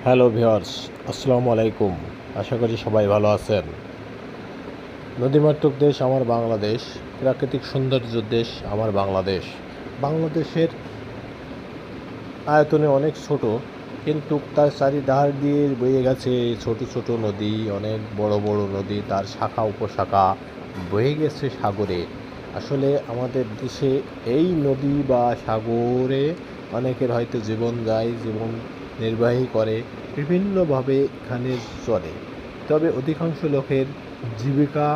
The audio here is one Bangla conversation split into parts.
হ্যালো ভিউয়ার্স, আসসালামু আলাইকুম। আশা করি সবাই ভালো আছেন। নদীমাতৃক দেশ আমার বাংলাদেশ, প্রাকৃতিক সৌন্দর্যের দেশ আমার বাংলাদেশ। বাংলাদেশের আয়তনে অনেক ছোট, কিন্তু তার চারিধার দিয়ে বয়ে গেছে ছোট ছোট নদী, অনেক বড় বড় নদী, তার শাখা উপশাখা বয়ে গেছে সাগরে। আসলে আমাদের দেশে এই নদী বা সাগরে অনেকের হয়তো জীবন যায়, জীবন নির্বাহী করে, বিভিন্নভাবে এখানে চলে। তবে অধিকাংশ লোকের জীবিকা,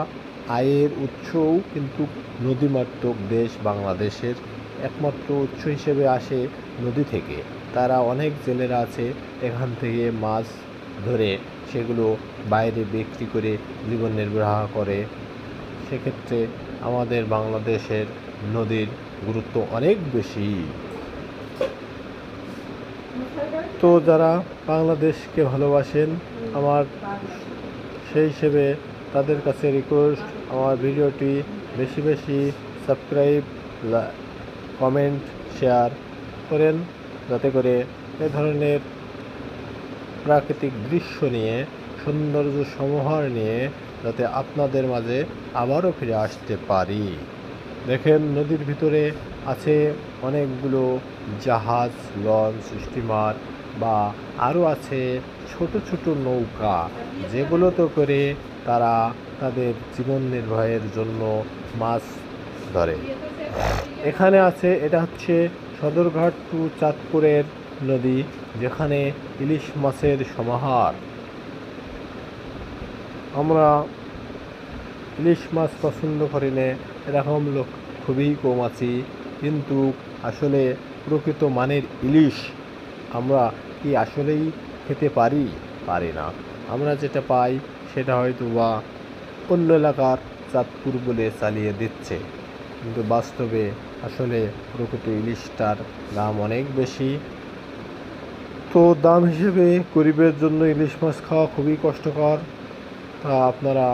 আয়ের উৎসও কিন্তু নদীমাতৃক দেশ বাংলাদেশের একমাত্র উৎস হিসেবে আসে নদী থেকে। তারা অনেক জেলেরা আছে, এখান থেকে মাছ ধরে সেগুলো বাইরে বিক্রি করে জীবন নির্বাহ করে। সেক্ষেত্রে আমাদের বাংলাদেশের নদীর গুরুত্ব অনেক বেশি। তো যারা বাংলাদেশকে ভালোবাসেন, আমার সেই হিসেবে তাদের কাছে রিকোয়েস্ট, আমার ভিডিওটি বেশি বেশি সাবস্ক্রাইব, কমেন্ট, শেয়ার করেন, যাতে করে এ ধরনের প্রাকৃতিক দৃশ্য নিয়ে, সৌন্দর্য সমাহার নিয়ে যাতে আপনাদের মাঝে আবারও ফিরে আসতে পারি। দেখেন, নদীর ভিতরে আছে অনেকগুলো জাহাজ, লঞ্চ, স্টিমার বা আরও আছে ছোট ছোট নৌকা, যেগুলোতে করে তারা তাদের জীবন নির্বাহের জন্য মাছ ধরে। এখানে আছে, এটা হচ্ছে সদরঘাট টু চাঁদপুরের নদী, যেখানে ইলিশ মাছের সমাহার। আমরা ইলিশ মাছ পছন্দ করি না, এরকম লোক খুবই কম আছি, কিন্তু আসলে প্রকৃত মানের ইলিশ আমরা কি আসলেই খেতে পারি না। আমরা যেটা পাই সেটা হয়তো বা অন্য এলাকার চাঁদপুর বলে চালিয়ে দিচ্ছে, কিন্তু বাস্তবে আসলে প্রকৃত ইলিশটার দাম অনেক বেশি। তো দাম হিসেবে গরিবের জন্য ইলিশ মাছ খাওয়া খুবই কষ্টকর। তা আপনারা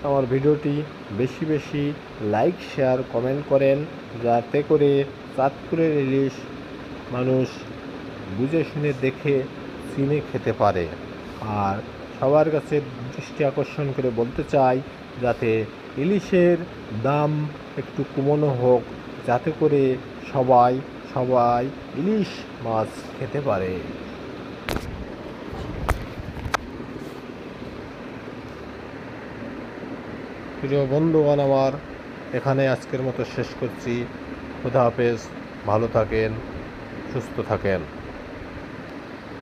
আমার ভিডিওটি বেশি বেশি লাইক, শেয়ার, কমেন্ট করেন, যাতে করে চাঁদপুরের ইলিশ মানুষ বুঝে শুনে দেখে চিনে খেতে পারে। আর সবার কাছে দৃষ্টি আকর্ষণ করে বলতে চাই, যাতে ইলিশের দাম একটু কমানো হোক, যাতে করে সবাই সবাই ইলিশ মাছ খেতে পারে। প্রিয় বন্ধুগণ আমার, এখানে আজকের মতো শেষ করছি। খোদা হাফেজ, ভালো থাকেন, সুস্থ থাকেন।